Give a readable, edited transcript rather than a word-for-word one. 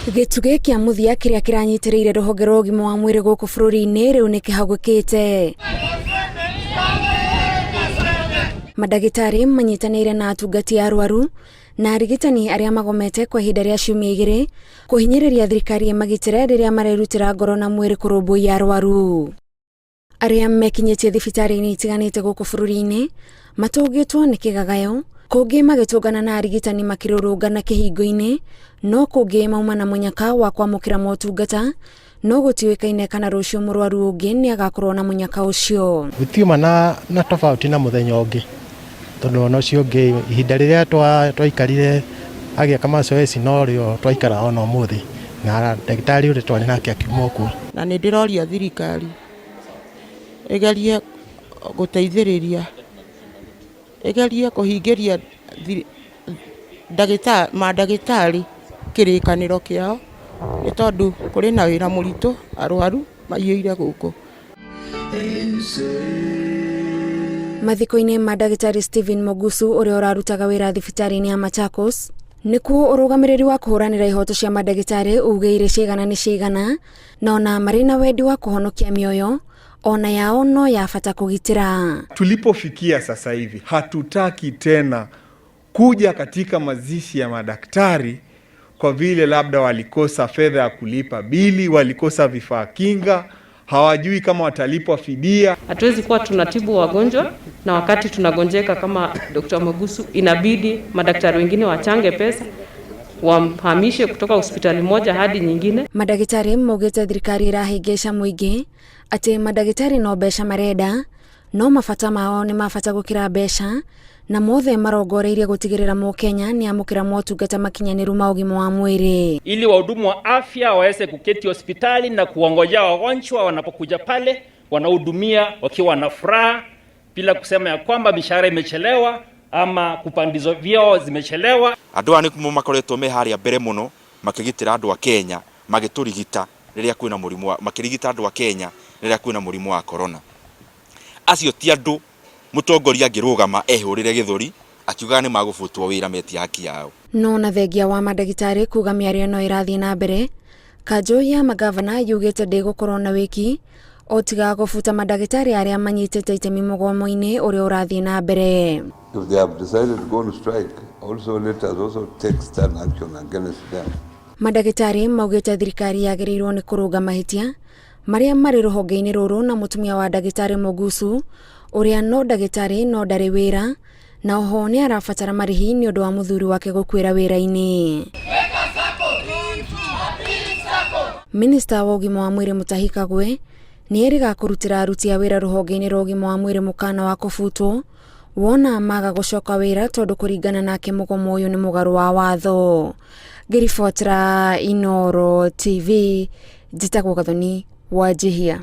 Gĩtugĩ kĩa mũthia kĩrĩa kĩranyitĩrĩire rũhonge rwa ũgima wa mwĩrĩ gũkũ bũrũri-inĩ rĩu nĩ kĩhagũkĩte. Mandagĩtarĩ manyitanĩire na atungati a arwaru na arigitani arĩa magomete kwa ihinda rĩa ciumia 2 kũhinyĩrĩria thirikari magitĩre rĩrĩa marerutĩra ngoro na mwĩrĩ kũrũmbũiya arwaru. Arĩa mekinyĩtie thibitarĩ-inĩ itiganĩte gũkũ bũrũri-inĩ matũngĩtwo nĩ kĩgagayo, kũngĩ magĩtũngana na arigitani makĩrũrũngana kĩhingo-inĩ, no kũngĩ mauma na mũnyaka wa kwamũkĩra motungata, no gũtiũĩkaine kana rũciũ mũrwaru ũngĩ nĩ agakorwo na mũnyaka ũcio. Gũtiuma na tofauti na mũthenya ũngĩ, tondũ ona ũcio ũngĩ ihinda rĩrĩa twaikarire agĩaka mazoezi no rĩo twaikara ona ũmũthĩ, na ndagĩtarĩ ũrĩa twarĩ nake akiuma kuo. Na nĩ ndĩroria thirikari ĩgerie gũteithĩrĩria, ĩgerie kũhingĩria mandagĩtarĩ kĩrĩkanĩro kĩao, nĩ tondũ kũrĩ na wĩra mũritũ, arwaru maiyũire gũkũ. Mathiko-inĩ mandagĩtarĩ Stephen Mogusu ũrĩa ũrarutaga wĩra thibitarĩ-inĩ ya Machakos, nĩkuo ũrũgamĩrĩri wa kũhũranĩra ihoto cia mandagĩtarĩ ugĩire ciigana nĩ ciigana, na ona marĩ na wendi wa kũhonokia mioyo, ona yao no ya bata kũgitĩra. Tulipofikia sasa hivi hatutaki tena kuja katika mazishi ya madaktari kwa vile labda walikosa fedha ya kulipa bili, walikosa vifaa kinga, hawajui kama watalipwa fidia. Hatuwezi kuwa tunatibu wagonjwa na wakati tunagonjeka kama Dr. Mogusu inabidi madaktari wengine wachange pesa wamhamishe kutoka hospitali moja hadi nyingine. Mandagĩtarĩ maugĩte thirikari ĩrahingisha mũingĩ atĩ mandagĩtarĩ no mbeca marenda, no mabata mao nĩ mabata gũkĩra mbeca, na mothe marongoreirie gũtigĩrĩra Mũkenya nĩ amũkĩra motungata makinyanĩru ma ũgima wa mwĩrĩ. Ili wahudumu wa afya waweze kuketi hospitali na kuongojea wagonjwa wanapokuja pale, wanahudumia wakiwa na furaha bila kusema ya kwamba mishahara imechelewa ama kupandizo vyao zimechelewa. Andũ aya nĩkuo makoretwo me harĩa mbere mũno makĩgitĩra andũ a Kenya, magĩtũrigita rĩrĩa kwĩna mũrimũ, makĩrigita andũ a Kenya rĩrĩa kwĩna mũrimũ wa corona. Acio ti andũ mũtongoria angĩrũgama ehũrĩre gĩthũri akiuga nĩ magũbutwo wĩra metia haki yao. No na thengia wa mandagĩtarĩ kuga mĩario no ĩrathiĩ na mbere, kanjũ ya magavana yugĩte ndĩgũkorwo na wiki o tiga gũbuta mandagĩtarĩ arĩa manyitĩte itemi mũgomo-inĩ ũrĩa ũrathiĩ na mbere. If they have decided to go on strike, also let us also take stern action against them. Mandagĩtarĩ maugĩte thirikari yagĩrĩirwo nĩ kũrũnga mahĩtia marĩa marĩ rũhonge-inĩ rũrũ na mũtumia wa ndagĩtarĩ Mogusu ũrĩa no ndagĩtarĩ no ndarĩ wĩra, na oho nĩ arabatara marĩhi nĩ ũndũ wa mũthuri wake gũkuĩra wĩra-inĩ. Minista wa ũgima wa mwĩrĩ Mathiko nĩ erĩga kũrutĩra aruti a wĩra rũhonge-inĩ rwa ũgima wa mwĩrĩ mũkana wa kũbutwo wona maga gũcoka wĩra tondũ kũringana nake mũgomo ũyũ nĩ mũgarũ wa watho. Ngĩribotera Inooro TV, njĩtagwo Gathoni wa Jihia.